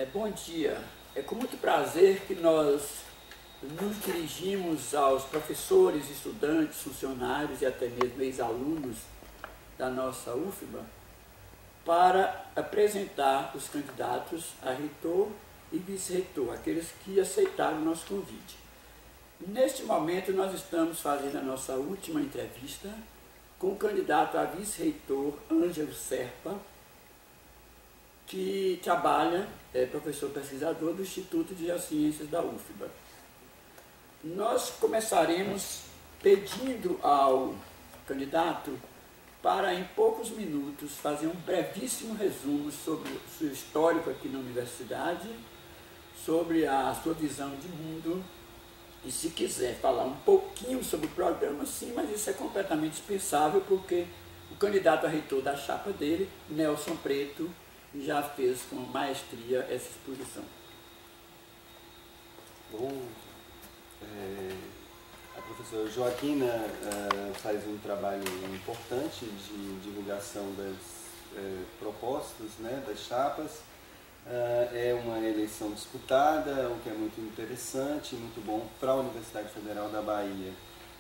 Bom dia. É com muito prazer que nós nos dirigimos aos professores, estudantes, funcionários e até mesmo ex-alunos da nossa UFBA para apresentar os candidatos a reitor e vice-reitor, aqueles que aceitaram o nosso convite. Neste momento, nós estamos fazendo a nossa última entrevista com o candidato a vice-reitor Ângelo Serpa, que trabalha, é professor pesquisador do Instituto de Geociências da UFBA. Nós começaremos pedindo ao candidato para, em poucos minutos, fazer um brevíssimo resumo sobre o seu histórico aqui na universidade, sobre a sua visão de mundo, e se quiser falar um pouquinho sobre o programa, sim, mas isso é completamente dispensável, porque o candidato a reitor da chapa dele, Nelson Preto, já fez com maestria essa exposição. Bom, a professora Joaquina faz um trabalho importante de divulgação das propostas, né, das chapas. É uma eleição disputada, o que é muito interessante, muito bom para a Universidade Federal da Bahia.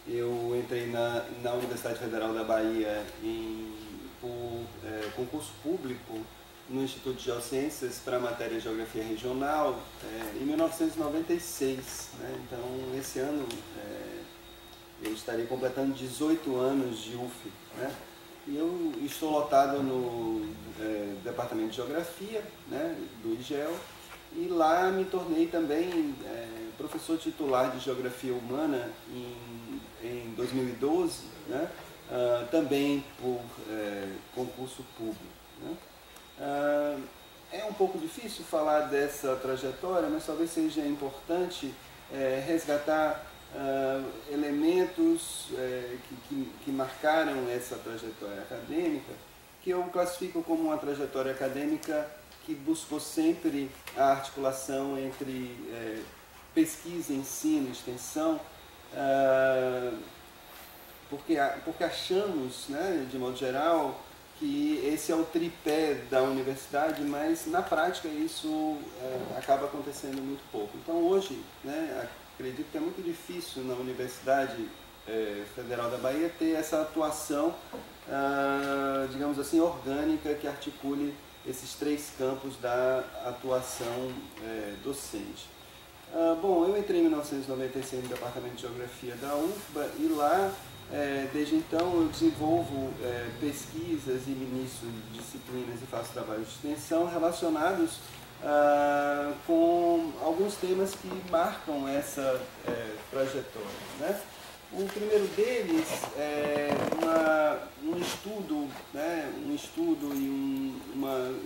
Eu entrei na Universidade Federal da Bahia por concurso público no Instituto de Geociências para a matéria de Geografia Regional em 1996. Né? Então, esse ano eu estarei completando 18 anos de UF. Né? E eu estou lotado no Departamento de Geografia, né, do IGEL, e lá me tornei também professor titular de Geografia Humana em 2012, né, também por concurso público. Né. É um pouco difícil falar dessa trajetória, mas talvez seja importante resgatar elementos que marcaram essa trajetória acadêmica, que eu classifico como uma trajetória acadêmica que buscou sempre a articulação entre pesquisa, ensino, extensão, porque achamos, né, de modo geral, que esse é o tripé da universidade, mas na prática isso acaba acontecendo muito pouco. Então hoje, né, acredito que é muito difícil na Universidade Federal da Bahia ter essa atuação, digamos assim, orgânica, que articule esses três campos da atuação docente. Bom, eu entrei em 1996 no Departamento de Geografia da UFBA e lá, desde então, eu desenvolvo pesquisas e ministro disciplinas e faço trabalhos de extensão relacionados com alguns temas que marcam essa trajetória. Né? O primeiro deles é um estudo, né, e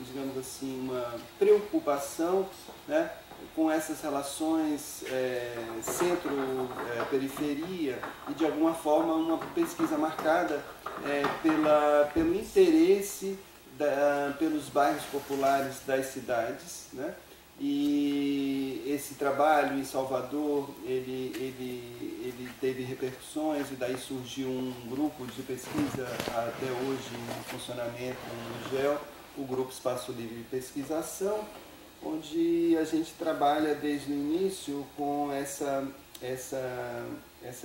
digamos assim, uma preocupação, né, com essas relações centro-periferia e, de alguma forma, uma pesquisa marcada pelo interesse pelos bairros populares das cidades. Né? E esse trabalho em Salvador, ele teve repercussões, e daí surgiu um grupo de pesquisa até hoje em funcionamento no IGEL, o Grupo Espaço Livre de Pesquisação, onde a gente trabalha desde o início com essa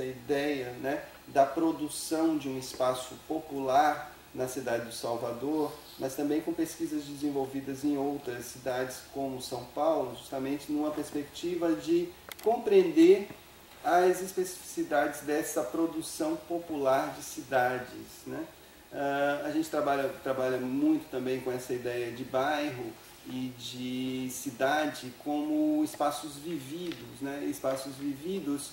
ideia, né, da produção de um espaço popular na cidade de Salvador, mas também com pesquisas desenvolvidas em outras cidades como São Paulo, justamente numa perspectiva de compreender as especificidades dessa produção popular de cidades. Né? A gente trabalha muito também com essa ideia de bairro e de cidade como espaços vividos, né? Espaços vividos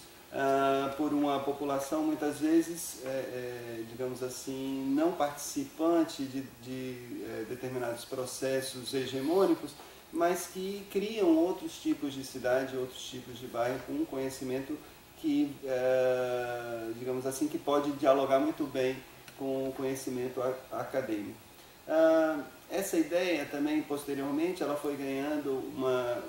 por uma população muitas vezes, digamos assim, não participante de determinados processos hegemônicos, mas que criam outros tipos de cidade, outros tipos de bairro, com um conhecimento que, digamos assim, que pode dialogar muito bem com o conhecimento acadêmico. Essa ideia também, posteriormente, ela foi ganhando uma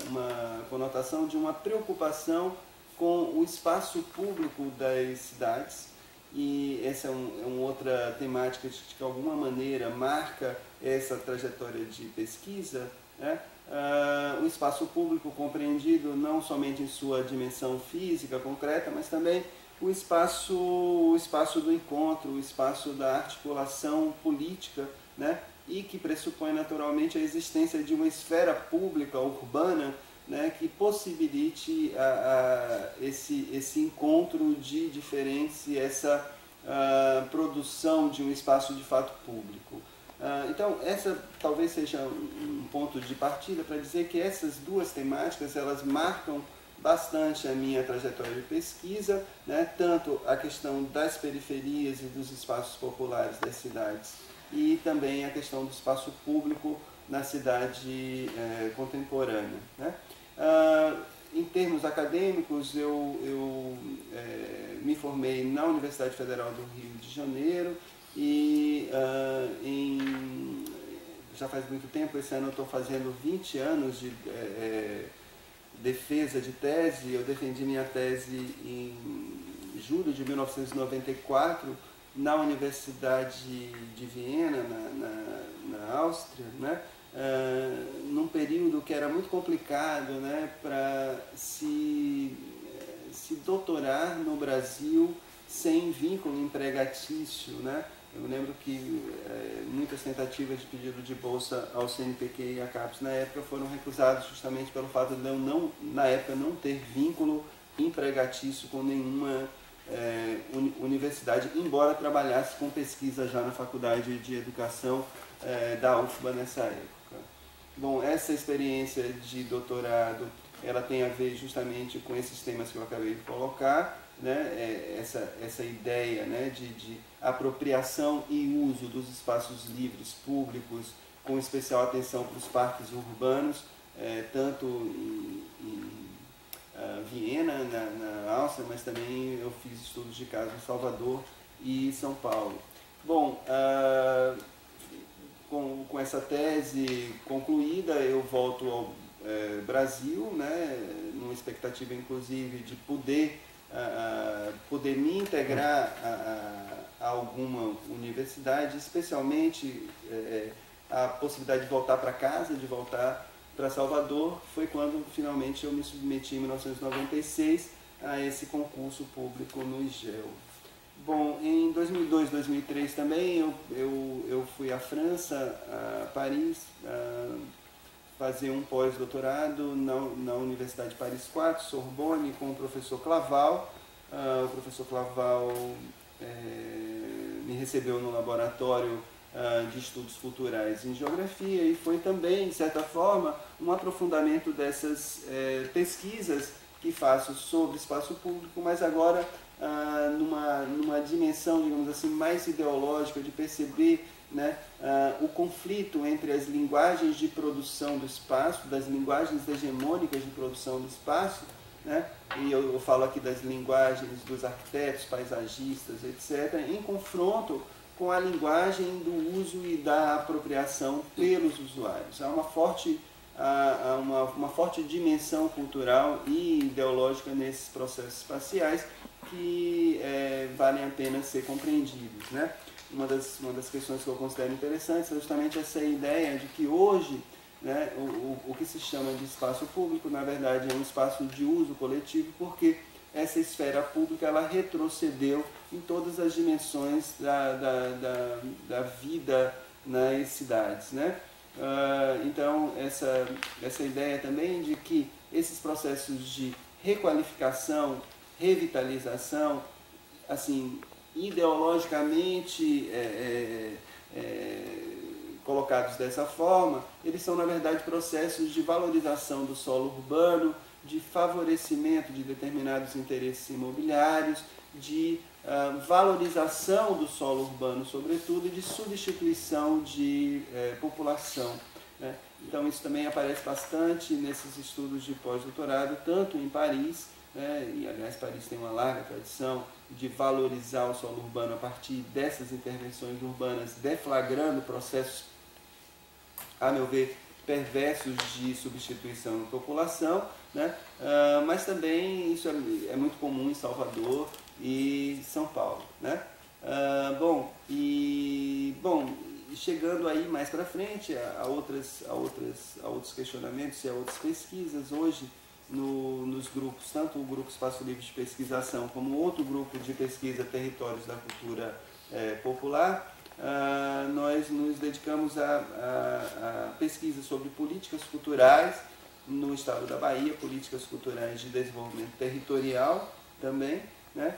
conotação de uma preocupação com o espaço público das cidades, e essa é uma outra temática que de alguma maneira marca essa trajetória de pesquisa, né? O espaço público compreendido não somente em sua dimensão física concreta, mas também o espaço do encontro, o espaço da articulação política, né? E que pressupõe naturalmente a existência de uma esfera pública urbana, né? Que possibilite esse encontro de diferentes e essa produção de um espaço de fato público. Então, essa talvez seja um ponto de partida para dizer que essas duas temáticas, elas marcam bastante a minha trajetória de pesquisa, né? Tanto a questão das periferias e dos espaços populares das cidades e também a questão do espaço público na cidade contemporânea, né? Em termos acadêmicos, eu me formei na Universidade Federal do Rio de Janeiro e já faz muito tempo, esse ano eu estou fazendo 20 anos de defesa de tese. Eu defendi minha tese em julho de 1994 na Universidade de Viena, na Áustria, né? Num período que era muito complicado, né, para se doutorar no Brasil sem vínculo empregatício, né? Eu lembro que muitas tentativas de pedido de bolsa ao CNPq e à CAPES na época foram recusadas justamente pelo fato de eu na época não ter vínculo empregatício com nenhuma universidade, embora trabalhasse com pesquisa já na Faculdade de Educação da UFBA nessa época. Bom, essa experiência de doutorado, ela tem a ver justamente com esses temas que eu acabei de colocar, né? Essa ideia, né, de apropriação e uso dos espaços livres públicos, com especial atenção para os parques urbanos, tanto em Viena, na Áustria, mas também eu fiz estudos de caso em Salvador e São Paulo. Bom, com essa tese concluída, eu volto ao Brasil, né, numa expectativa inclusive de poder me integrar a alguma universidade, especialmente a possibilidade de voltar para casa, de voltar para Salvador. Foi quando finalmente eu me submeti em 1996 a esse concurso público no IGEL. Bom, em 2002, 2003 também eu fui à França, a Paris, fazer um pós-doutorado na Universidade de Paris 4, Sorbonne, com o professor Claval. O professor Claval me recebeu no laboratório de estudos culturais em geografia e foi também, de certa forma, um aprofundamento dessas pesquisas que faço sobre espaço público, mas agora numa dimensão, digamos assim, mais ideológica, de perceber, né, o conflito entre as linguagens de produção do espaço, das linguagens hegemônicas de produção do espaço, né, e eu falo aqui das linguagens dos arquitetos, paisagistas, etc., em confronto com a linguagem do uso e da apropriação pelos usuários. Há uma forte dimensão cultural e ideológica nesses processos espaciais que valem a pena ser compreendidos, né? Uma das questões que eu considero interessantes é justamente essa ideia de que hoje, né, o que se chama de espaço público, na verdade, é um espaço de uso coletivo, porque essa esfera pública ela retrocedeu em todas as dimensões da vida nas cidades, né? Então, essa ideia também de que esses processos de requalificação, revitalização, assim, ideologicamente colocados dessa forma, eles são, na verdade, processos de valorização do solo urbano, de favorecimento de determinados interesses imobiliários, de valorização do solo urbano, sobretudo, e de substituição de população, né? Então, isso também aparece bastante nesses estudos de pós-doutorado, tanto em Paris, né? E, aliás, Paris tem uma larga tradição de valorizar o solo urbano a partir dessas intervenções urbanas, deflagrando processos, a meu ver, perversos de substituição de população, né? Mas também isso é muito comum em Salvador e São Paulo, né? chegando aí mais para frente a outros questionamentos e a outras pesquisas, hoje nos grupos, tanto o Grupo Espaço Livre de Pesquisação como outro grupo de pesquisa Territórios da Cultura Popular, nós nos dedicamos a pesquisa sobre políticas culturais no estado da Bahia, políticas culturais de desenvolvimento territorial também, né?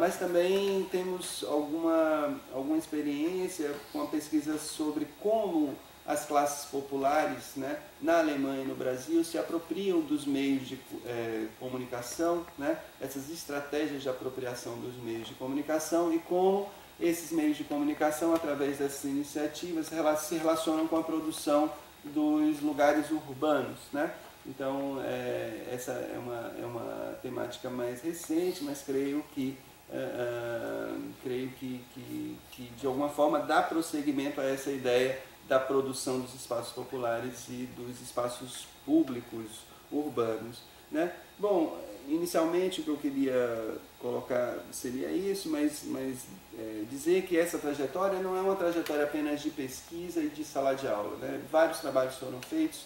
Mas também temos alguma experiência com a pesquisa sobre como as classes populares, né, na Alemanha e no Brasil se apropriam dos meios de comunicação, né, essas estratégias de apropriação dos meios de comunicação e como esses meios de comunicação, através dessas iniciativas, se relacionam com a produção dos lugares urbanos, né? Então, essa é uma temática mais recente, mas creio que de alguma forma dá prosseguimento a essa ideia da produção dos espaços populares e dos espaços públicos urbanos, né? Bom, inicialmente o que eu queria colocar seria isso, mas dizer que essa trajetória não é uma trajetória apenas de pesquisa e de sala de aula, né? Vários trabalhos foram feitos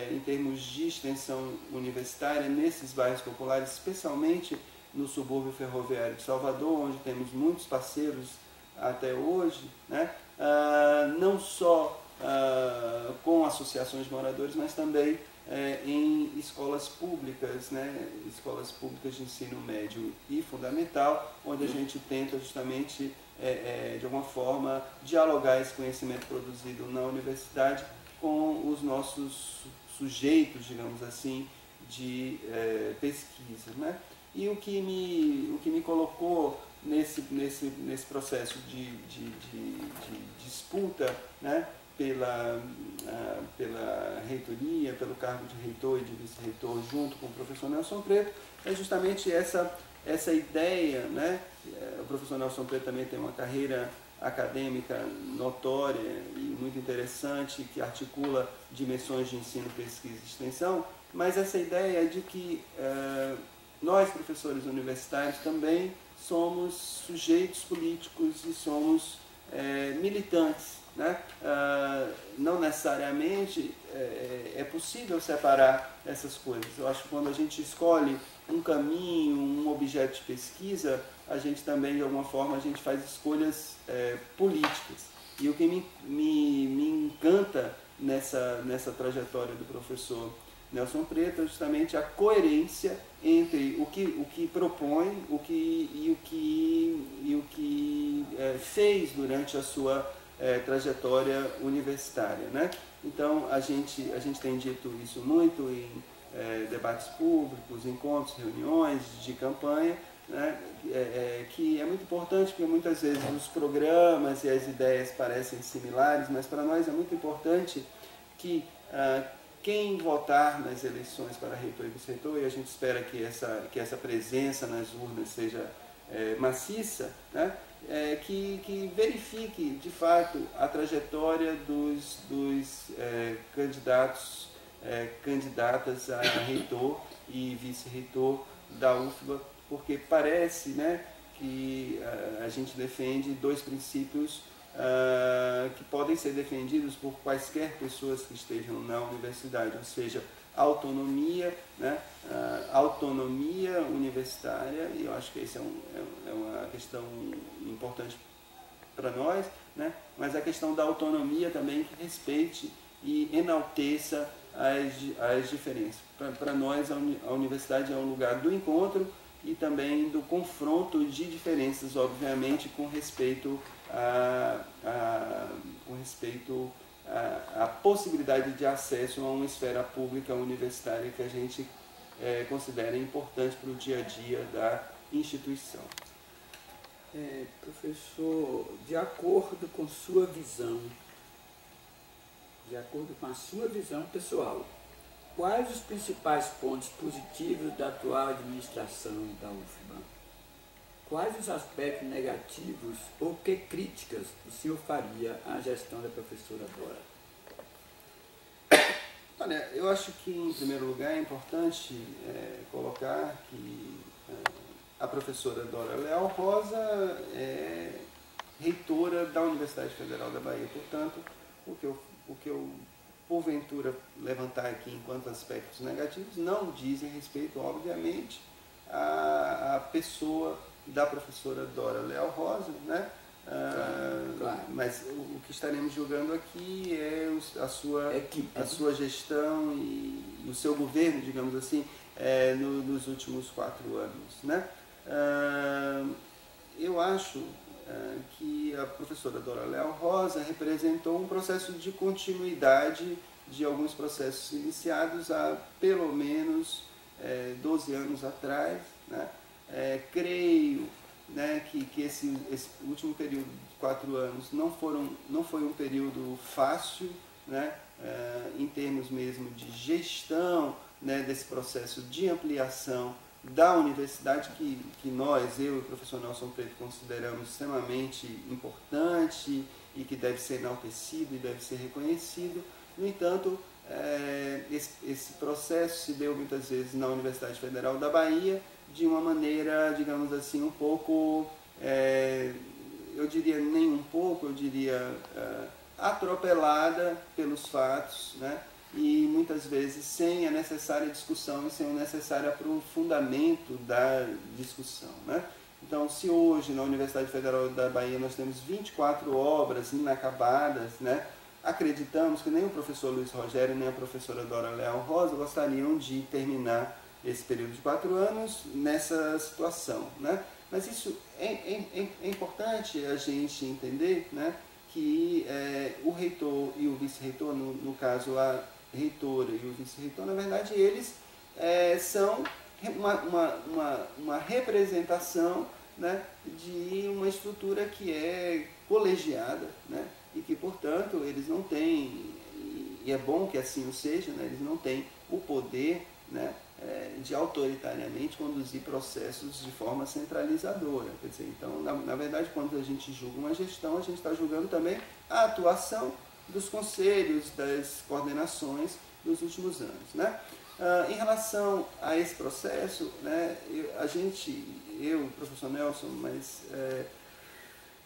em termos de extensão universitária nesses bairros populares, especialmente no subúrbio ferroviário de Salvador, onde temos muitos parceiros até hoje, né? Não só com associações de moradores, mas também em escolas públicas, né? Escolas públicas de ensino médio e fundamental, onde a gente tenta justamente, de alguma forma, dialogar esse conhecimento produzido na universidade com os nossos sujeitos, digamos assim, de pesquisa, né? E o que me colocou nesse processo de disputa, né, pela reitoria, pelo cargo de reitor e de vice-reitor, junto com o professor Nelson Preto, é justamente essa ideia, né? O professor Nelson Preto também tem uma carreira acadêmica notória e muito interessante, que articula dimensões de ensino, pesquisa e extensão, mas essa ideia de que nós, professores universitários, também somos sujeitos políticos e somos militantes, né? Não necessariamente é possível separar essas coisas. Eu acho que quando a gente escolhe um caminho, um objeto de pesquisa, a gente também, de alguma forma, a gente faz escolhas políticas. E o que me encanta nessa trajetória do professor Nelson Preto é justamente a coerência entre o que propõe e o que fez durante a sua trajetória universitária, né? Então, a gente tem dito isso muito em debates públicos, encontros, reuniões de campanha, né? Que é muito importante, porque muitas vezes os programas e as ideias parecem similares, mas para nós é muito importante que quem votar nas eleições para reitor e vice-reitor, e a gente espera que essa presença nas urnas seja maciça, né? Que verifique de fato a trajetória dos candidatas a reitor e vice-reitor da UFBA, porque parece, né, que a gente defende dois princípios que podem ser defendidos por quaisquer pessoas que estejam na universidade, ou seja, autonomia, né, autonomia universitária, e eu acho que essa é uma questão importante para nós, né, mas a questão da autonomia também que respeite e enalteça as diferenças. Para nós, a universidade é um lugar do encontro e também do confronto de diferenças, obviamente, com respeito à possibilidade de acesso a uma esfera pública universitária que a gente considera importante para o dia a dia da instituição. Professor, de acordo com sua visão, de acordo com a sua visão pessoal, quais os principais pontos positivos da atual administração da UFBA? Quais os aspectos negativos ou que críticas o senhor faria à gestão da professora Dora? Olha, eu acho que, em primeiro lugar, é importante colocar que a professora Dora Leal Rosa é reitora da Universidade Federal da Bahia. Portanto, o que eu porventura levantar aqui enquanto aspectos negativos não dizem respeito, obviamente, à pessoa da professora Dora Leal Rosa, né? Claro. Mas o que estaremos julgando aqui é a sua gestão e o seu governo, digamos assim, nos últimos 4 anos, né? Eu acho que a professora Dora Leal Rosa representou um processo de continuidade de alguns processos iniciados há pelo menos 12 anos atrás, né? Creio, né, que esse último período de 4 anos não foi um período fácil, né, em termos mesmo de gestão, né, desse processo de ampliação da universidade que nós, eu e o professor Nelson Preto, consideramos extremamente importante e que deve ser enaltecido e deve ser reconhecido. No entanto, esse processo se deu muitas vezes na Universidade Federal da Bahia de uma maneira, digamos assim, um pouco, eu diria nem um pouco, eu diria atropelada pelos fatos, né? E muitas vezes sem a necessária discussão e sem o necessário aprofundamento da discussão, né? Então, se hoje na Universidade Federal da Bahia nós temos 24 obras inacabadas, né? Acreditamos que nem o professor Luiz Rogério nem a professora Dora Leal Rosa gostariam de terminar esse período de 4 anos nessa situação, né? Mas isso é importante a gente entender, né, que o reitor e o vice-reitor, no caso a reitora e o vice-reitor, na verdade eles são uma representação, né, de uma estrutura que é colegiada, né, e que, portanto, eles não têm, e é bom que assim o seja, né, eles não têm o poder, né, de autoritariamente conduzir processos de forma centralizadora. Quer dizer, então, na verdade, quando a gente julga uma gestão, a gente está julgando também a atuação dos conselhos, das coordenações dos últimos anos, né? Em relação a esse processo, né, eu, o professor Nelson, mas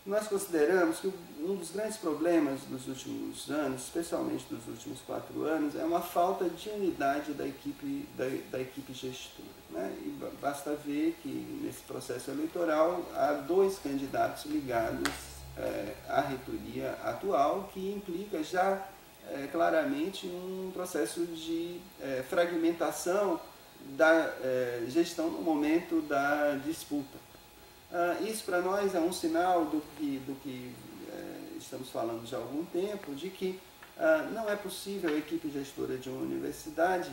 nós consideramos que um dos grandes problemas dos últimos anos, especialmente dos últimos 4 anos, é uma falta de unidade da equipe gestora, né? E basta ver que nesse processo eleitoral há 2 candidatos ligados à reitoria atual, que implica já claramente um processo de fragmentação da gestão no momento da disputa. Isso para nós é um sinal do que estamos falando já há algum tempo, de que não é possível a equipe gestora de uma universidade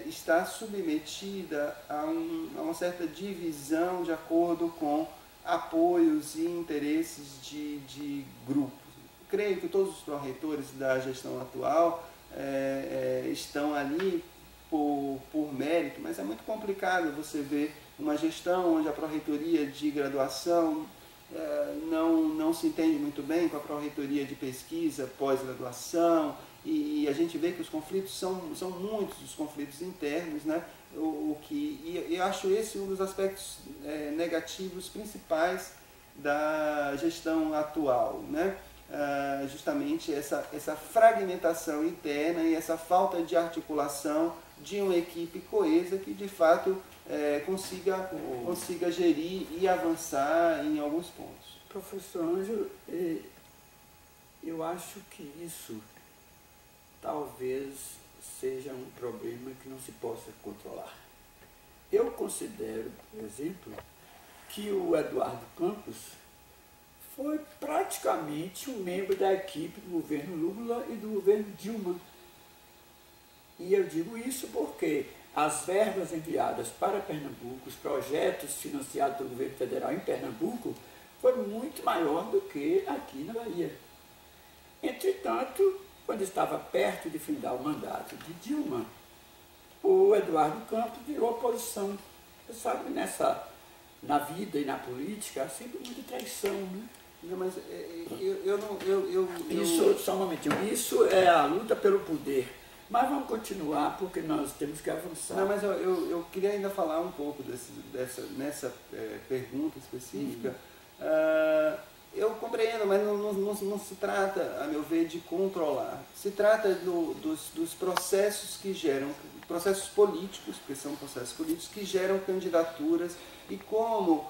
estar submetida a uma certa divisão de acordo com apoios e interesses de grupos. Creio que todos os pró-reitores da gestão atual estão ali por mérito, mas é muito complicado você ver uma gestão onde a pró-reitoria de graduação não se entende muito bem com a pró-reitoria de pesquisa, pós-graduação, e a gente vê que os conflitos são muitos, os conflitos internos, né? E eu acho esse um dos aspectos negativos principais da gestão atual, né? Justamente essa fragmentação interna e essa falta de articulação de uma equipe coesa que de fato consiga gerir e avançar em alguns pontos. Professor Ângelo, eu acho que isso talvez seja um problema que não se possa controlar. Eu considero, por exemplo, que o Eduardo Campos foi praticamente um membro da equipe do governo Lula e do governo Dilma. E eu digo isso porque as verbas enviadas para Pernambuco, os projetos financiados pelo governo federal em Pernambuco, foram muito maior do que aqui na Bahia. Entretanto, quando estava perto de findar o mandato de Dilma, o Eduardo Campos virou oposição. Você sabe, na vida e na política, há sempre muita traição, né? Não, mas Isso, só um momentinho, isso é a luta pelo poder. Mas vamos continuar, porque nós temos que avançar. Não, mas eu queria ainda falar um pouco nessa pergunta específica. Eu compreendo, mas não se trata, a meu ver, de controlar. Se trata dos processos que geram, processos políticos, porque são processos políticos, que geram candidaturas e como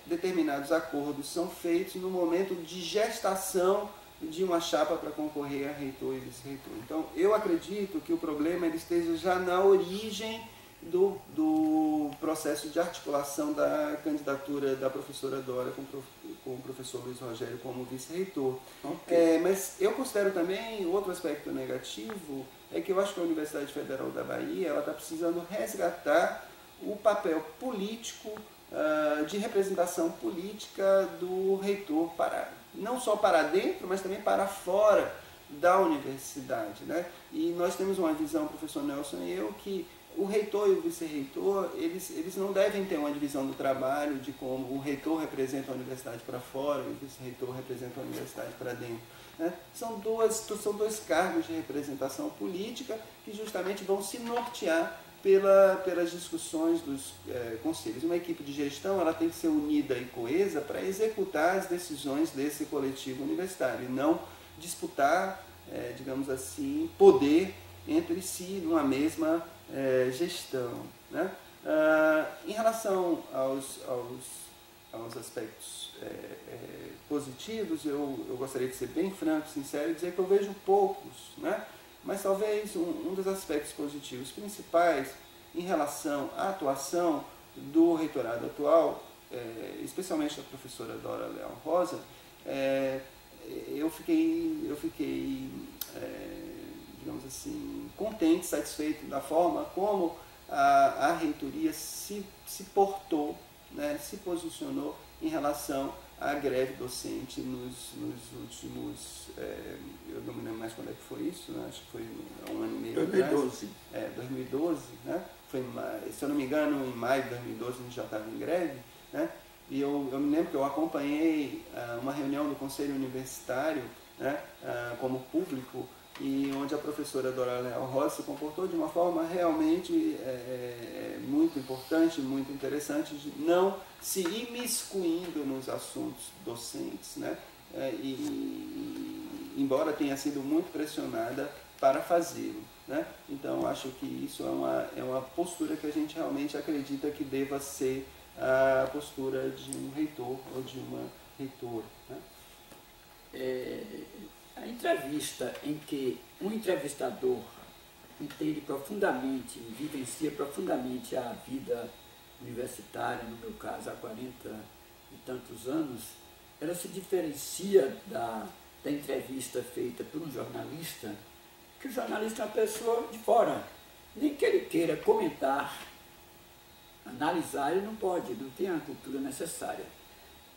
determinados acordos são feitos no momento de gestação de uma chapa para concorrer a reitor e vice-reitor. Então, eu acredito que o problema ele esteja já na origem do processo de articulação da candidatura da professora Dora com o professor Luiz Rogério como vice-reitor. Okay. Mas eu considero também, outro aspecto negativo, é que eu acho que a Universidade Federal da Bahia está precisando resgatar o papel político, de representação política do reitor, não só para dentro, mas também para fora da universidade, né? E nós temos uma visão, o professor Nelson e eu, que o reitor e o vice-reitor, eles não devem ter uma divisão do trabalho de como o reitor representa a universidade para fora e o vice-reitor representa a universidade para dentro, né? São dois cargos de representação política que justamente vão se nortear pelas discussões dos conselhos. Uma equipe de gestão ela tem que ser unida e coesa para executar as decisões desse coletivo universitário e não disputar, digamos assim, poder entre si numa mesma gestão, né? Em relação aos aspectos positivos, eu gostaria de ser bem franco, sincero e dizer que eu vejo poucos, né? Mas talvez um dos aspectos positivos principais em relação à atuação do reitorado atual, especialmente da professora Dora Leal Rosa, eu fiquei digamos assim, contente, satisfeito da forma como a reitoria se portou, né, se posicionou em relação à greve docente nos últimos, eu não me lembro mais quando é que foi isso, né? Acho que foi um ano e meio 2012. atrás. 2012, né? Foi, se eu não me engano, em maio de 2012 a gente já estava em greve, né? E eu me lembro que eu acompanhei uma reunião do Conselho Universitário, né, como público, e onde a professora Dora Leal Rosa se comportou de uma forma realmente muito importante, muito interessante, de não se imiscuindo nos assuntos docentes, né? Embora tenha sido muito pressionada para fazê-lo, né? Então, acho que isso é uma postura que a gente realmente acredita que deva ser a postura de um reitor ou de uma reitora, né? A entrevista em que um entrevistador entende profundamente, vivencia profundamente a vida universitária, no meu caso há 40 e tantos anos, ela se diferencia da entrevista feita por um jornalista, que o jornalista é uma pessoa de fora, nem que ele queira comentar, analisar, ele não pode, não tem a cultura necessária.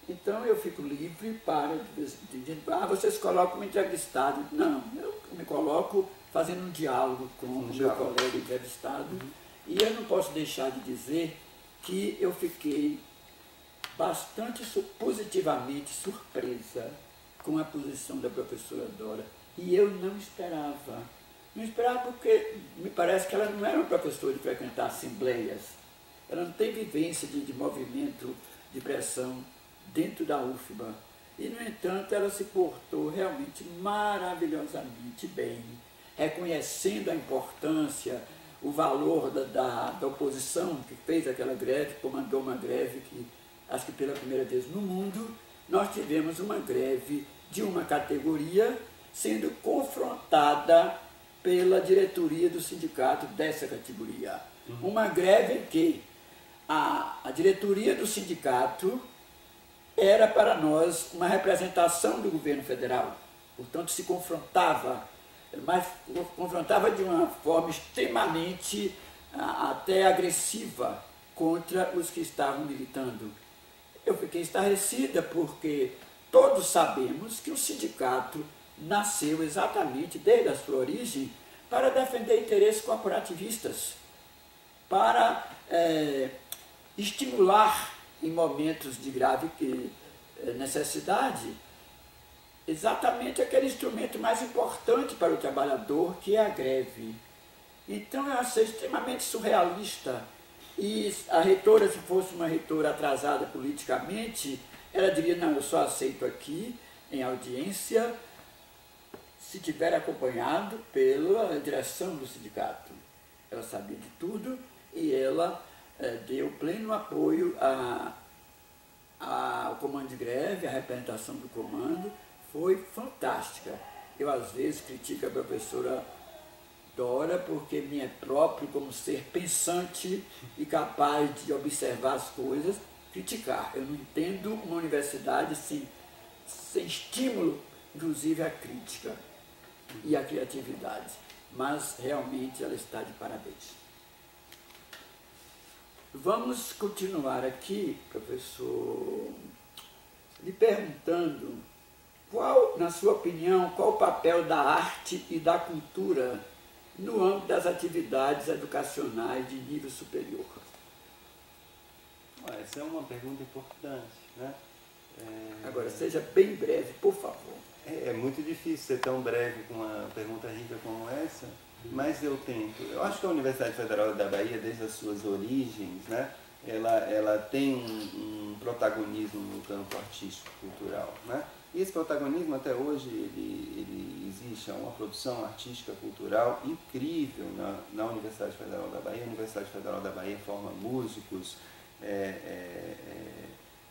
Então eu fico livre para dizer, vocês colocam um entrevistado. Não, eu me coloco fazendo um diálogo com o meu colega entrevistado. E eu não posso deixar de dizer que eu fiquei bastante positivamente surpresa com a posição da professora Dora. E eu não esperava. Não esperava porque me parece que ela não era uma professora de frequentar assembleias. Ela não tem vivência de movimento de pressão dentro da UFBA. E, no entanto, ela se portou realmente maravilhosamente bem, reconhecendo a importância, o valor da oposição que fez aquela greve, comandou uma greve que, acho que pela primeira vez no mundo, nós tivemos uma greve de uma categoria sendo confrontada pela diretoria do sindicato dessa categoria. Uma greve em que a diretoria do sindicato era para nós uma representação do governo federal, portanto se confrontava, mas confrontava de uma forma extremamente até agressiva contra os que estavam militando. Eu fiquei estarrecida porque todos sabemos que o sindicato nasceu exatamente desde a sua origem para defender interesses corporativistas, para estimular em momentos de grave necessidade, exatamente aquele instrumento mais importante para o trabalhador, que é a greve. Então eu achei extremamente surrealista. E a reitora, se fosse uma reitora atrasada politicamente, ela diria, não, eu só aceito aqui em audiência se tiver acompanhado pela direção do sindicato. Ela sabia de tudo e ela deu pleno apoio ao comando de greve, a representação do comando foi fantástica. Eu, às vezes, critico a professora Dora porque me é próprio, como ser pensante e capaz de observar as coisas, criticar. Eu não entendo uma universidade sem estímulo, inclusive à crítica e à criatividade. Mas, realmente, ela está de parabéns. Vamos continuar aqui, professor, lhe perguntando qual, na sua opinião, qual o papel da arte e da cultura no âmbito das atividades educacionais de nível superior? Essa é uma pergunta importante, né? Agora, seja bem breve, por favor. É muito difícil ser tão breve com uma pergunta rica como essa, mas eu tento. Eu acho que a Universidade Federal da Bahia, desde as suas origens, né, ela tem um protagonismo no campo artístico-cultural, né? E esse protagonismo até hoje ele existe, é uma produção artística cultural incrível na Universidade Federal da Bahia. A Universidade Federal da Bahia forma músicos,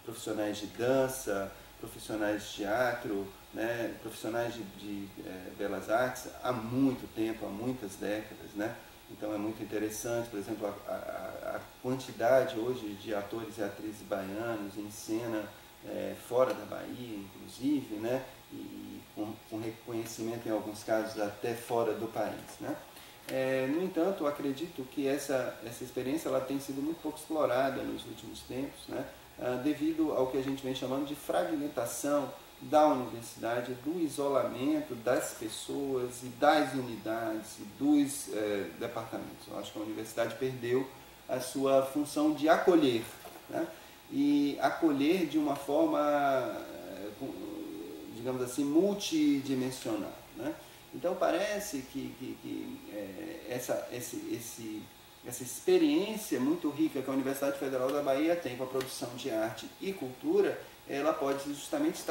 profissionais de dança, profissionais de teatro, né, profissionais de belas artes há muito tempo, há muitas décadas, né? Então é muito interessante, por exemplo, a quantidade hoje de atores e atrizes baianos em cena fora da Bahia, inclusive, né? E com reconhecimento em alguns casos até fora do país, né? No entanto, eu acredito que essa experiência ela tem sido muito pouco explorada nos últimos tempos, né? Devido ao que a gente vem chamando de fragmentação da universidade, do isolamento das pessoas e das unidades e dos departamentos. Eu acho que a universidade perdeu a sua função de acolher, né? E acolher de uma forma, digamos assim, multidimensional, né? Então parece que essa experiência muito rica que a Universidade Federal da Bahia tem com a produção de arte e cultura, ela pode justamente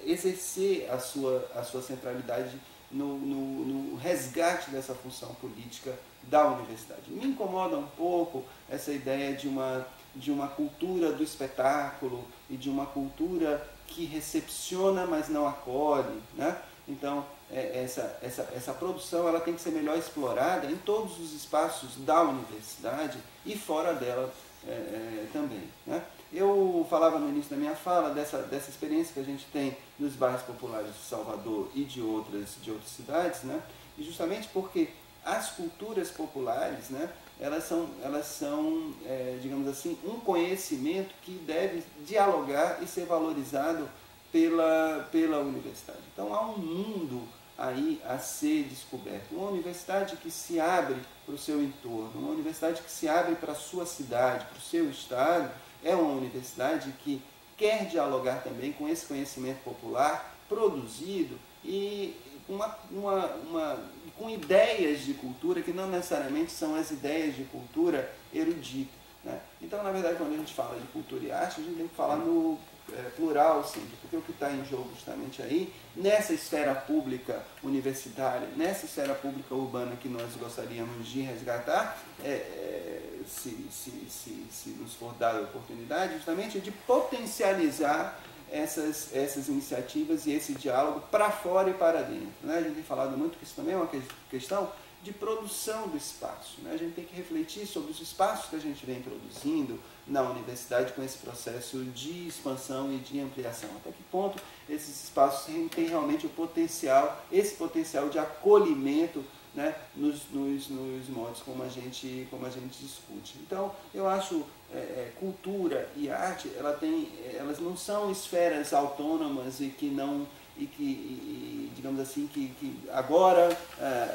exercer a sua centralidade no resgate dessa função política da universidade. Me incomoda um pouco essa ideia de uma cultura do espetáculo e de uma cultura que recepciona, mas não acolhe, né? Então, essa produção ela tem que ser melhor explorada em todos os espaços da universidade e fora dela também, né? Eu falava no início da minha fala dessa experiência que a gente tem nos bairros populares de Salvador e de outras cidades, né? E justamente porque as culturas populares, né, elas são digamos assim, um conhecimento que deve dialogar e ser valorizado pela universidade. Então há um mundo aí a ser descoberto. Uma universidade que se abre para o seu entorno, uma universidade que se abre para a sua cidade, para o seu estado, é uma universidade que quer dialogar também com esse conhecimento popular produzido e com ideias de cultura que não necessariamente são as ideias de cultura erudita, né? Então, na verdade, quando a gente fala de cultura e arte, a gente tem que falar no plural, sempre, porque o que está em jogo justamente aí, nessa esfera pública universitária, nessa esfera pública urbana que nós gostaríamos de resgatar, se nos for dada a oportunidade, justamente de potencializar essas iniciativas e esse diálogo para fora e para dentro, né? A gente tem falado muito que isso também é uma questão de produção do espaço, né? A gente tem que refletir sobre os espaços que a gente vem produzindo na universidade com esse processo de expansão e de ampliação. Até que ponto esses espaços têm realmente esse potencial de acolhimento, né, nos modos como a gente discute. Então, eu acho cultura e arte, elas não são esferas autônomas digamos assim, que agora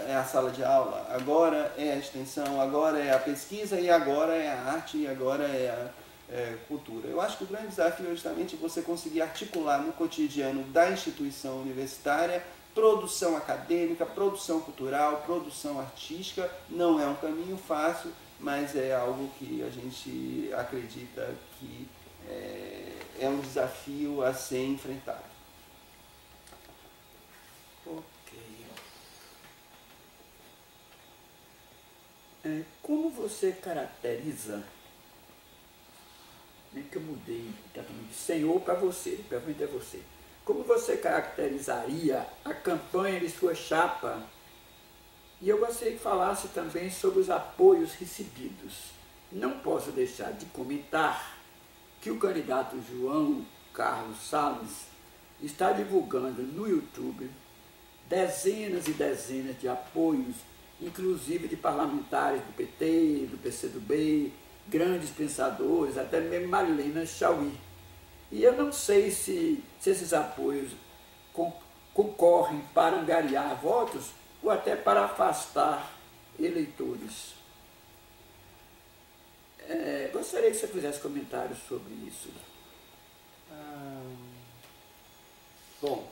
é a sala de aula, agora é a extensão, agora é a pesquisa e agora é a arte e agora é a cultura. Eu acho que o grande desafio é justamente você conseguir articular no cotidiano da instituição universitária produção acadêmica, produção cultural, produção artística. Não é um caminho fácil, mas é algo que a gente acredita que é um desafio a ser enfrentado. Ok. Como você caracteriza, nem que eu mudei de senhor para você, pergunta é você. Como você caracterizaria a campanha de sua chapa? E eu gostaria que falasse também sobre os apoios recebidos. Não posso deixar de comentar que o candidato João Carlos Salles está divulgando no YouTube dezenas e dezenas de apoios, inclusive de parlamentares do PT, do PCdoB, grandes pensadores, até mesmo Marilena Chauí. E eu não sei se esses apoios concorrem para angariar votos ou até para afastar eleitores. Gostaria que você fizesse comentários sobre isso. Bom,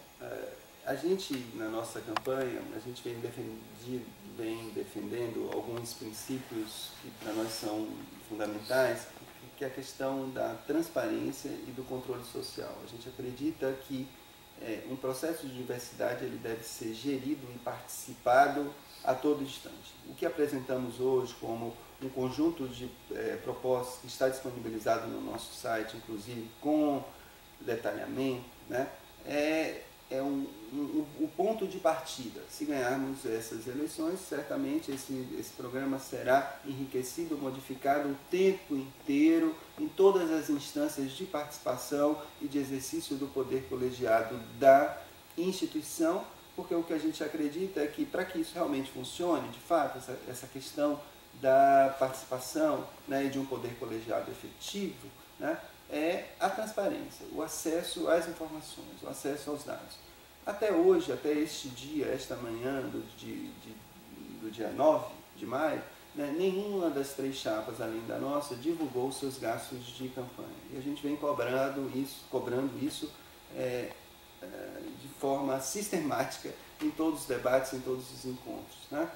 a gente, na nossa campanha, a gente vem defendendo alguns princípios que para nós são fundamentais, que é a questão da transparência e do controle social. A gente acredita que um processo de diversidade ele deve ser gerido e participado a todo instante. O que apresentamos hoje como um conjunto de propostas que está disponibilizado no nosso site, inclusive com detalhamento, né, o ponto de partida. Se ganharmos essas eleições, certamente esse programa será enriquecido, modificado o tempo inteiro, em todas as instâncias de participação e de exercício do poder colegiado da instituição, porque o que a gente acredita é que, para que isso realmente funcione, de fato, essa questão da participação, né, e de um poder colegiado efetivo, né, é a transparência, o acesso às informações, o acesso aos dados. Até hoje, até este dia, esta manhã do dia 9 de maio, né, nenhuma das 3 chapas, além da nossa, divulgou seus gastos de campanha. E a gente vem cobrando isso de forma sistemática em todos os debates, em todos os encontros, né?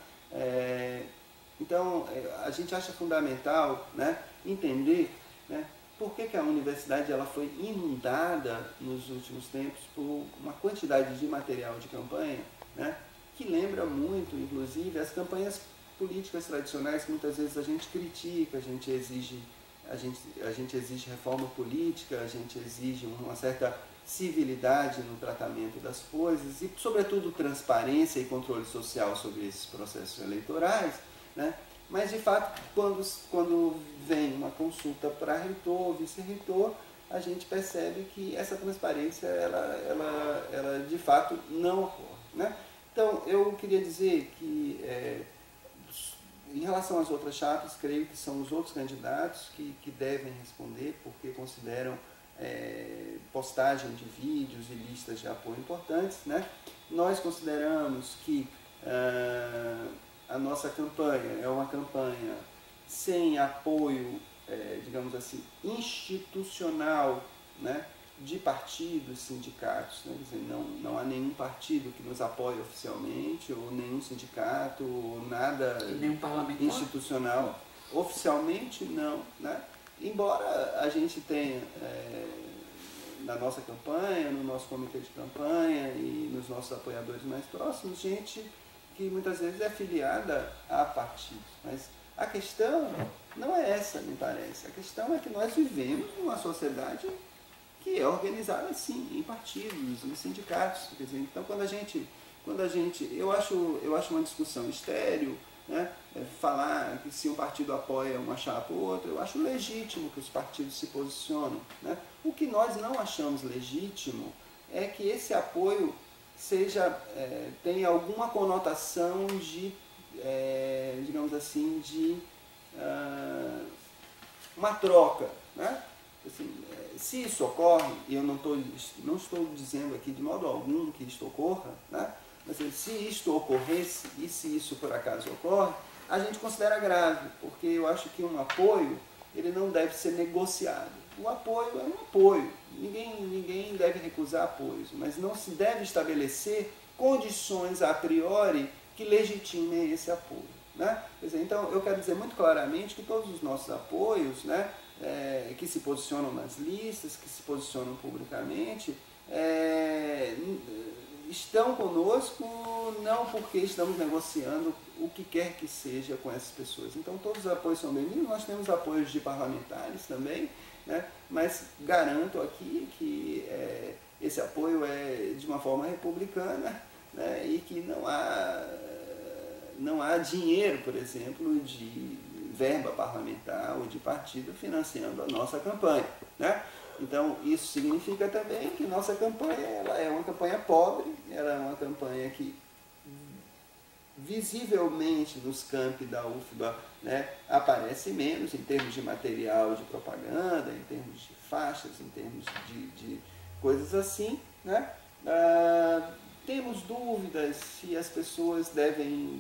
Então, a gente acha fundamental, né, entender, né, por que a universidade ela foi inundada nos últimos tempos por uma quantidade de material de campanha, né, que lembra muito, inclusive, as campanhas políticas tradicionais que muitas vezes a gente critica, a gente exige reforma política, a gente exige uma certa civilidade no tratamento das coisas e, sobretudo, transparência e controle social sobre esses processos eleitorais, né? Mas, de fato, quando vem uma consulta para reitor, vice-reitor, a gente percebe que essa transparência, ela de fato, não ocorre, né? Então, eu queria dizer que, em relação às outras chapas, creio que são os outros candidatos que devem responder, porque consideram postagem de vídeos e listas de apoio importantes, né? Nós consideramos que a nossa campanha é uma campanha sem apoio, digamos assim, institucional, né, de partidos, sindicatos, né? Quer dizer, não há nenhum partido que nos apoie oficialmente, ou nenhum sindicato, ou nada nenhum parlamentar institucional. Oficialmente, não, né? Embora a gente tenha, na nossa campanha, no nosso comitê de campanha e nos nossos apoiadores mais próximos, gente que muitas vezes é filiada a partidos. Mas a questão não é essa, me parece. A questão é que nós vivemos numa sociedade que é organizada, sim, em partidos, em sindicatos. Quer dizer, então, quando a gente eu acho uma discussão estéril, né, falar que se um partido apoia uma chapa ou outra, eu acho legítimo que os partidos se posicionem, né? O que nós não achamos legítimo é que esse apoio tenha alguma conotação de, digamos assim, de uma troca, né? Assim, se isso ocorre, e eu não estou dizendo aqui de modo algum que isto ocorra, né? Mas se isto ocorresse, e se isso por acaso ocorre, a gente considera grave, porque eu acho que um apoio ele não deve ser negociado. O apoio é um apoio, ninguém deve recusar apoios, mas não se deve estabelecer condições a priori que legitimem esse apoio, né? Quer dizer, então, eu quero dizer muito claramente que todos os nossos apoios, né, que se posicionam nas listas, que se posicionam publicamente, estão conosco não porque estamos negociando o que quer que seja com essas pessoas. Então todos os apoios são bem-vindos, nós temos apoios de parlamentares também, né? Mas garanto aqui que esse apoio é de uma forma republicana, né? E que não há dinheiro, por exemplo, de verba parlamentar ou de partido financiando a nossa campanha, né? Então, isso significa também que nossa campanha ela é uma campanha pobre, ela é uma campanha que visivelmente nos campi da UFBA, né, aparece menos em termos de material de propaganda, em termos de faixas, em termos de coisas assim, né? Temos dúvidas se as pessoas devem,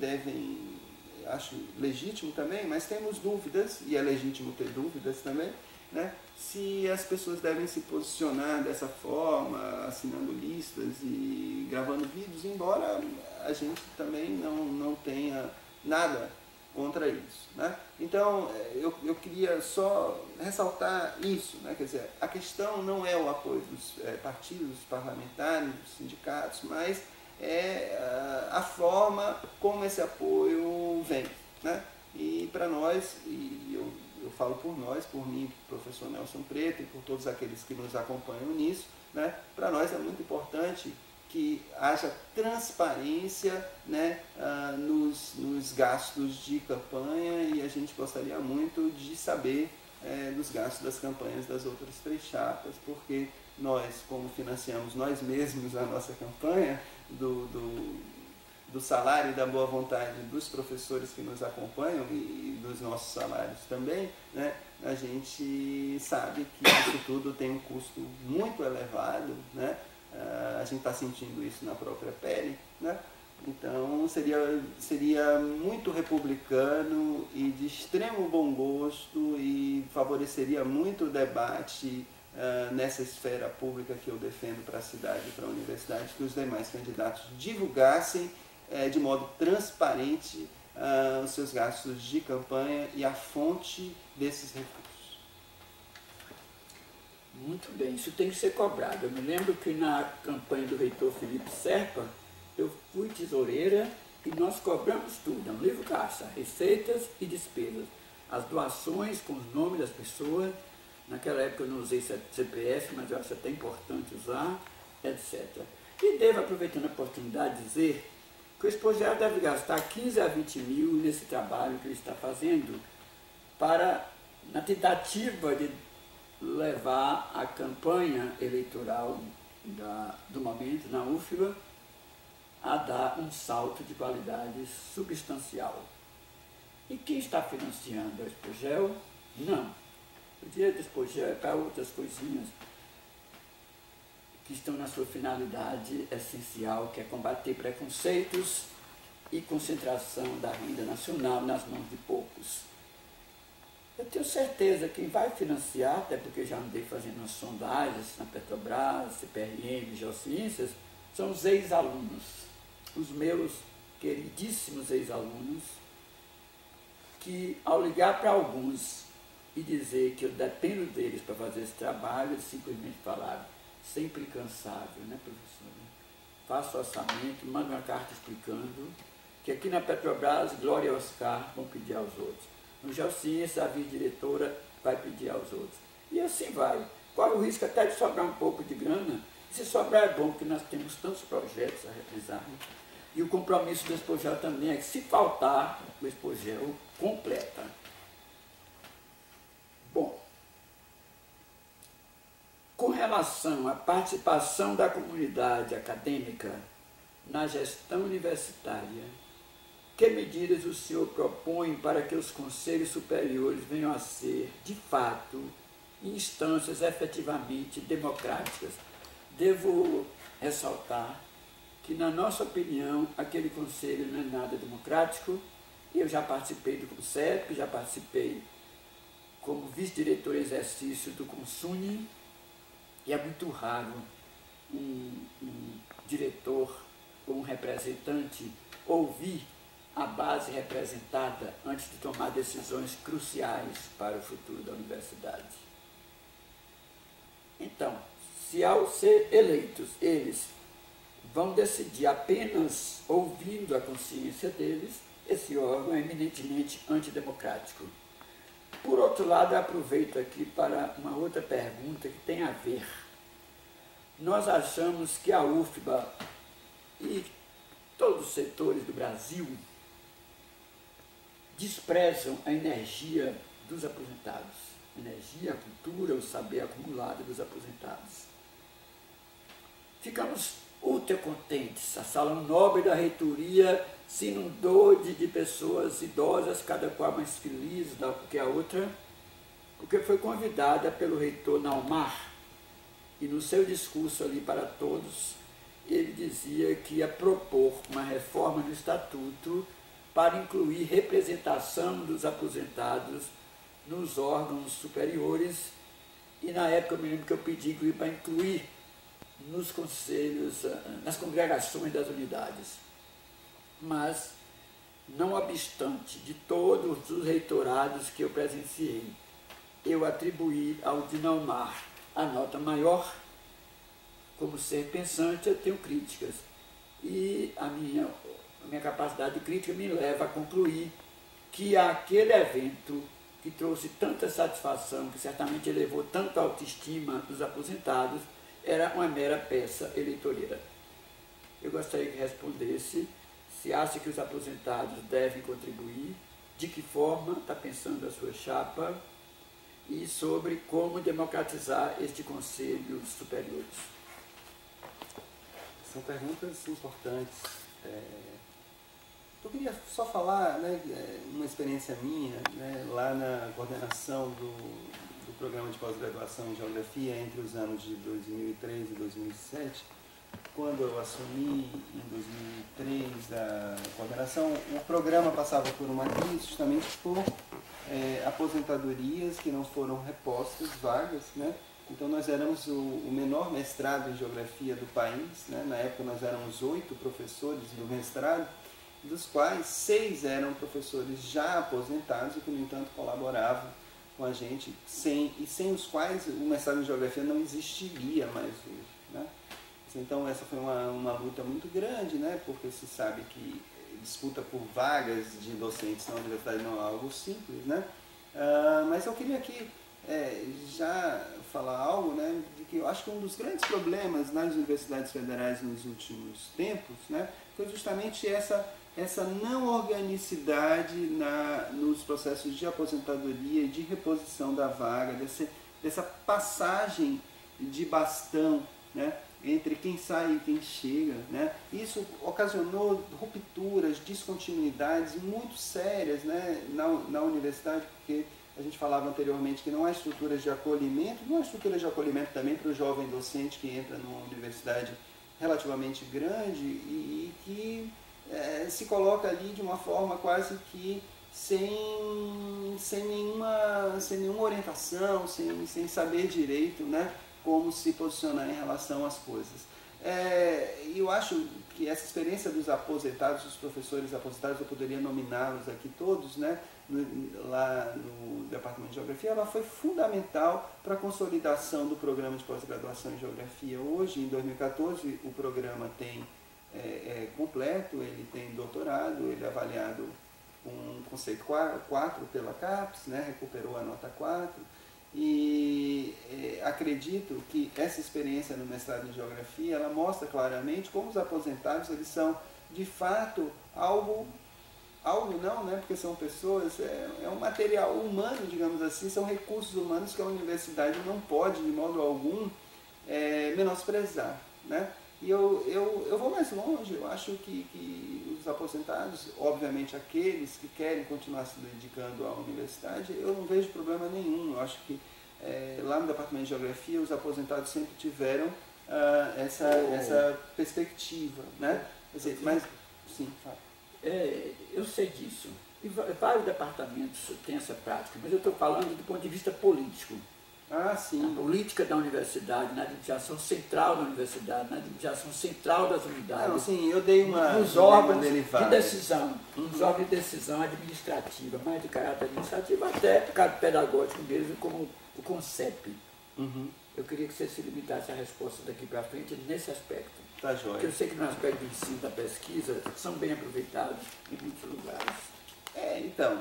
acho legítimo também, mas temos dúvidas, e é legítimo ter dúvidas também, né? Se as pessoas devem se posicionar dessa forma, assinando listas e gravando vídeos, embora a gente também não tenha nada contra isso, né? Então, eu queria só ressaltar isso, né? Quer dizer, a questão não é o apoio dos partidos parlamentares, dos sindicatos, mas é a forma como esse apoio vem, né? E para nós, e eu falo por nós, por mim, professor Nelson Preto e por todos aqueles que nos acompanham nisso, né? Para nós é muito importante que haja transparência, né, nos gastos de campanha, e a gente gostaria muito de saber dos gastos das campanhas das outras 3 chapas, porque nós, como financiamos nós mesmos a nossa campanha, do salário e da boa vontade dos professores que nos acompanham e dos nossos salários também, né, a gente sabe que isso tudo tem um custo muito elevado, né? A gente está sentindo isso na própria pele, né? Então seria muito republicano e de extremo bom gosto e favoreceria muito o debate nessa esfera pública que eu defendo para a cidade e para a universidade, que os demais candidatos divulgassem de modo transparente os seus gastos de campanha e a fonte desses recursos. Muito bem, isso tem que ser cobrado. Eu me lembro que na campanha do reitor Felipe Serpa, eu fui tesoureira e nós cobramos tudo, um livro caixa, receitas e despesas, as doações com os nomes das pessoas. Naquela época eu não usei CPF, mas eu acho até importante usar, etc. E devo, aproveitando a oportunidade, dizer que o expositor deve gastar 15 a 20 mil nesse trabalho que ele está fazendo na tentativa de levar a campanha eleitoral do momento na UFBA a dar um salto de qualidade substancial. E quem está financiando a Expogel? Não. O dinheiro da Expogel é para outras coisinhas que estão na sua finalidade essencial, que é combater preconceitos e concentração da renda nacional nas mãos de poucos. Eu tenho certeza que quem vai financiar, até porque já andei fazendo umas sondagens na Petrobras, CPRM, Geociências, são os ex-alunos, os meus queridíssimos ex-alunos, que ao ligar para alguns e dizer que eu dependo deles para fazer esse trabalho, eles simplesmente falaram, sempre incansável, né, professor? Faça o orçamento, manda uma carta explicando que aqui na Petrobras, Glória e Oscar vão pedir aos outros. No Geociências, a vice-diretora vai pedir aos outros. E assim vai. Corre o risco até de sobrar um pouco de grana. E se sobrar é bom, porque nós temos tantos projetos a realizar. E o compromisso do Expogel também é que, se faltar, o Expogel completa. Bom, com relação à participação da comunidade acadêmica na gestão universitária, que medidas o senhor propõe para que os conselhos superiores venham a ser, de fato, instâncias efetivamente democráticas? Devo ressaltar que, na nossa opinião, aquele conselho não é nada democrático. Eu já participei do CONCEP, já participei como vice-diretor em exercício do CONSUNE, e é muito raro um diretor ou um representante ouvir a base representada antes de tomar decisões cruciais para o futuro da universidade. Então, se ao ser eleitos eles vão decidir apenas ouvindo a consciência deles, esse órgão é eminentemente antidemocrático. Por outro lado, eu aproveito aqui para uma outra pergunta que tem a ver. Nós achamos que a UFBA e todos os setores do Brasil desprezam a energia dos aposentados, a energia, a cultura, o saber acumulado dos aposentados. Ficamos ultra contentes. A sala nobre da reitoria se inundou de pessoas idosas, cada qual mais feliz do que a outra, porque foi convidada pelo reitor Naumar, e no seu discurso ali para todos, ele dizia que ia propor uma reforma no estatuto para incluir representação dos aposentados nos órgãos superiores, e na época eu me lembro que eu pedi para incluir nos conselhos, nas congregações das unidades. Mas, não obstante de todos os reitorados que eu presenciei, eu atribuí ao Dinaumar a nota maior. Como ser pensante, eu tenho críticas. E a minha capacidade de crítica me leva a concluir que aquele evento que trouxe tanta satisfação, que certamente elevou tanto a autoestima dos aposentados, era uma mera peça eleitoreira. Eu gostaria que respondesse se acha que os aposentados devem contribuir, de que forma está pensando a sua chapa e sobre como democratizar este Conselho Superiores. São perguntas importantes. Eu queria só falar, né, uma experiência minha, né, lá na coordenação do programa de pós-graduação em Geografia entre os anos de 2003 e 2007, quando eu assumi em 2003 a coordenação, o programa passava por uma crise justamente por aposentadorias que não foram repostas, vagas, né? Então nós éramos o menor mestrado em Geografia do país, né? Na época nós éramos 8 professores do mestrado, dos quais 6 eram professores já aposentados e que, no entanto, colaboravam com a gente, sem os quais o mestrado em Geografia não existiria mais hoje, né? Então essa foi uma luta muito grande, né? Porque se sabe que disputa por vagas de docentes na universidade não é algo simples, né? Mas eu queria aqui já falar algo, né, de que eu acho que um dos grandes problemas nas universidades federais nos últimos tempos, né, foi justamente essa não organicidade nos processos de aposentadoria e de reposição da vaga, dessa passagem de bastão, né, entre quem sai e quem chega, né? Isso ocasionou rupturas, descontinuidades muito sérias, né, na universidade, porque a gente falava anteriormente que não há estruturas de acolhimento, não há estrutura de acolhimento também para o jovem docente que entra numa universidade relativamente grande e que se coloca ali de uma forma quase que sem nenhuma orientação, sem saber direito, né, como se posicionar em relação às coisas. Eu acho que essa experiência dos aposentados, dos professores aposentados, eu poderia nominá-los aqui todos, né, lá no Departamento de Geografia, ela foi fundamental para a consolidação do programa de pós-graduação em Geografia. Hoje, em 2014, o programa tem completo, ele tem doutorado, ele é avaliado com conceito 4 pela CAPES, né, recuperou a nota 4, e acredito que essa experiência no mestrado em Geografia, ela mostra claramente como os aposentados, eles são, de fato, algo não, né, porque são pessoas, é um material humano, digamos assim, são recursos humanos que a universidade não pode, de modo algum, menosprezar, né? E eu vou mais longe, eu acho que os aposentados, obviamente aqueles que querem continuar se dedicando à universidade, eu não vejo problema nenhum. Eu acho que lá no Departamento de Geografia os aposentados sempre tiveram essa perspectiva, né? Quer dizer, mas, sim, fala. Eu sei disso. E vários departamentos têm essa prática, mas eu estou falando do ponto de vista político. Ah, sim. Na política da universidade, na administração central da universidade, na administração central das unidades. Não, sim, eu dei nos órgãos de derivada. decisão, nos órgãos de decisão administrativa, mais de caráter administrativo, até caráter pedagógico mesmo, como o CONCEP. Uhum. Eu queria que você se limitasse a resposta daqui para frente nesse aspecto. Tá joia. Porque eu sei que no aspecto do ensino, da pesquisa, são bem aproveitados em muitos lugares. Então,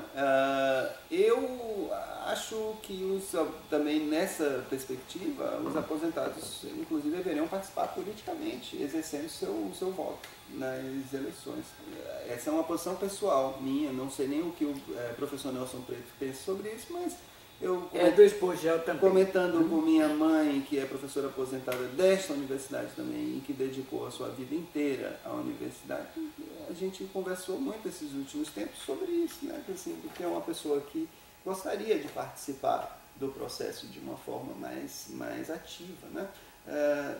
eu acho que também nessa perspectiva, os aposentados, inclusive, deveriam participar politicamente, exercendo seu voto nas eleições. Essa é uma posição pessoal minha, não sei nem o que o professor Nelson Preto pensa sobre isso, mas eu do Espogel também. Comentando com minha mãe, que é professora aposentada desta universidade também, e que dedicou a sua vida inteira à universidade, a gente conversou muito esses últimos tempos sobre isso, né? Porque é uma pessoa que gostaria de participar do processo de uma forma mais ativa, né?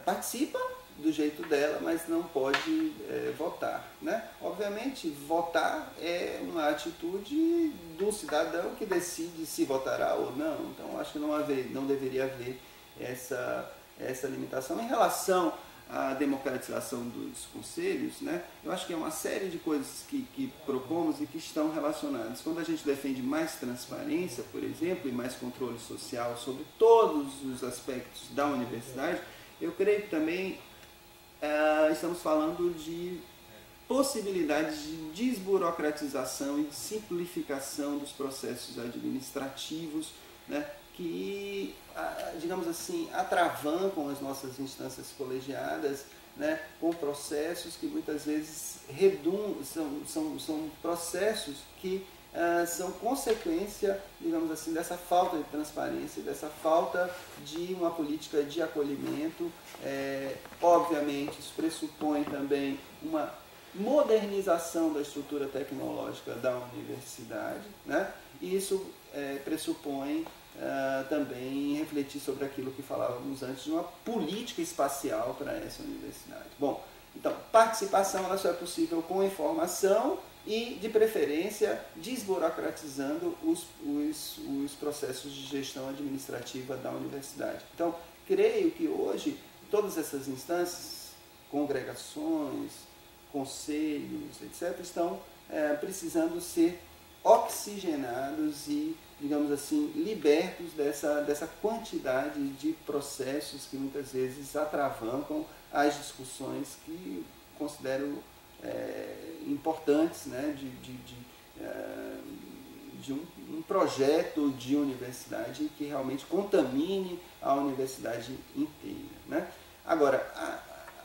Participa do jeito dela, mas não pode votar, né? Obviamente, votar é uma atitude do cidadão que decide se votará ou não. Então, acho que não deveria haver essa limitação. Em relação à democratização dos conselhos, né? Eu acho que é uma série de coisas que propomos e que estão relacionadas. Quando a gente defende mais transparência, por exemplo, e mais controle social sobre todos os aspectos da universidade, eu creio que também estamos falando de possibilidades de desburocratização e de simplificação dos processos administrativos, né, que, digamos assim, atravancam as nossas instâncias colegiadas, né, com processos que muitas vezes são processos que são consequência, digamos assim, dessa falta de transparência, dessa falta de uma política de acolhimento. Obviamente, isso pressupõe também uma modernização da estrutura tecnológica da universidade, né? E isso pressupõe também refletir sobre aquilo que falávamos antes de uma política espacial para essa universidade. Bom, então, participação ela só é possível com informação e, de preferência, desburocratizando os processos de gestão administrativa da universidade. Então, creio que hoje todas essas instâncias, congregações, conselhos, etc., estão precisando ser oxigenados e, digamos assim, libertos dessa quantidade de processos que muitas vezes atravancam as discussões que considero importantes, né, de um projeto de universidade que realmente contamine a universidade inteira, né? Agora,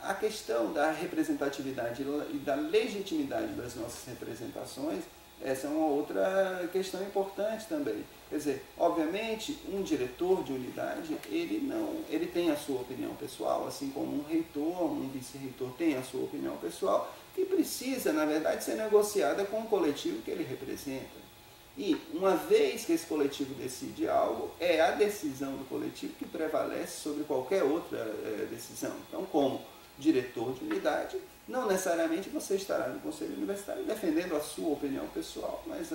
a questão da representatividade e da legitimidade das nossas representações, essa é uma outra questão importante também. Quer dizer, obviamente, um diretor de unidade, ele tem a sua opinião pessoal, assim como um reitor, um vice-reitor tem a sua opinião pessoal, que precisa, na verdade, ser negociada com o coletivo que ele representa. E, uma vez que esse coletivo decide algo, é a decisão do coletivo que prevalece sobre qualquer outra decisão. Então, como diretor de unidade, não necessariamente você estará no conselho universitário defendendo a sua opinião pessoal, mas,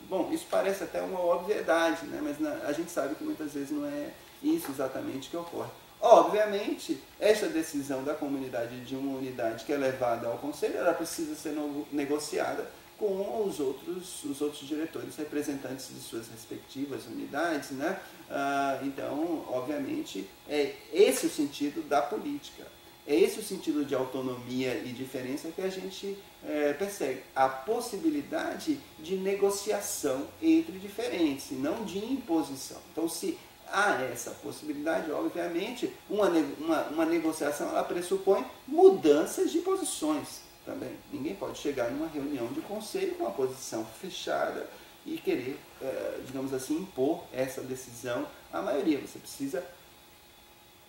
bom, isso parece até uma obviedade, né? Mas a gente sabe que muitas vezes não é isso exatamente que ocorre. Obviamente, esta decisão da comunidade de uma unidade que é levada ao conselho, ela precisa ser negociada com os outros diretores representantes de suas respectivas unidades, né? Então, obviamente, é esse o sentido da política. É esse o sentido de autonomia e diferença que a gente persegue. A possibilidade de negociação entre diferentes, e não de imposição. Então, se há essa possibilidade, obviamente, uma negociação ela pressupõe mudanças de posições também. Ninguém pode chegar numa reunião de conselho com uma posição fechada e querer, digamos assim, impor essa decisão à maioria. Você precisa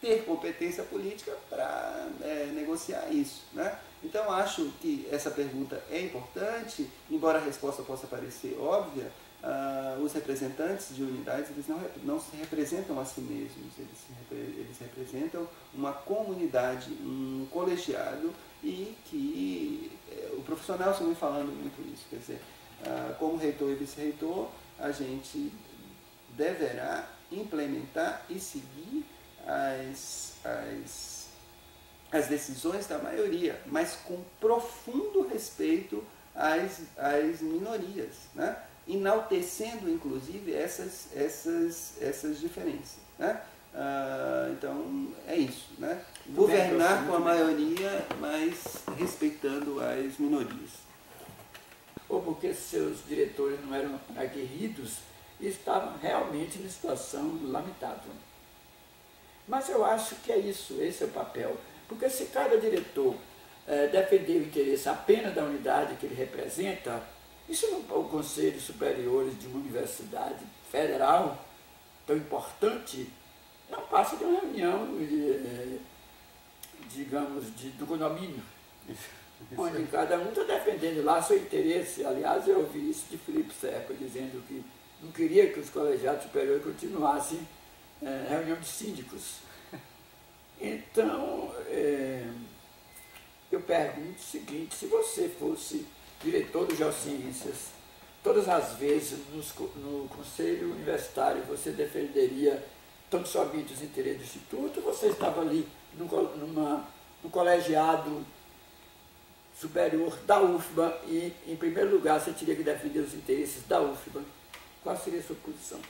ter competência política para negociar isso, né? Então, acho que essa pergunta é importante, embora a resposta possa parecer óbvia. Os representantes de unidades, eles não se representam a si mesmos, eles representam uma comunidade, um colegiado, e que o professor Nelson vem falando muito isso, quer dizer, como reitor e vice-reitor, a gente deverá implementar e seguir as decisões da maioria, mas com profundo respeito às minorias, né? Enaltecendo, inclusive, essas diferenças. Né? Então, é isso. Né? Governar com a maioria, mas respeitando as minorias. Ou porque seus diretores não eram aguerridos e estavam realmente em situação lamentável. Mas eu acho que é isso, esse é o papel. Porque se cada diretor defender o interesse apenas da unidade que ele representa, isso não é o Conselho Superior de uma universidade federal tão importante, não passa de uma reunião, digamos, do condomínio, onde cada um está defendendo lá seu interesse. Aliás, eu ouvi isso de Felipe Serpa, dizendo que não queria que os colegiados superiores continuassem reunião de síndicos. Então, eu pergunto o seguinte: se você fosse diretor do Geociências, todas as vezes no Conselho Universitário você defenderia tão somente os interesses do Instituto, você estava ali no colegiado superior da UFBA e, em primeiro lugar, você teria que defender os interesses da UFBA? Qual seria a sua posição?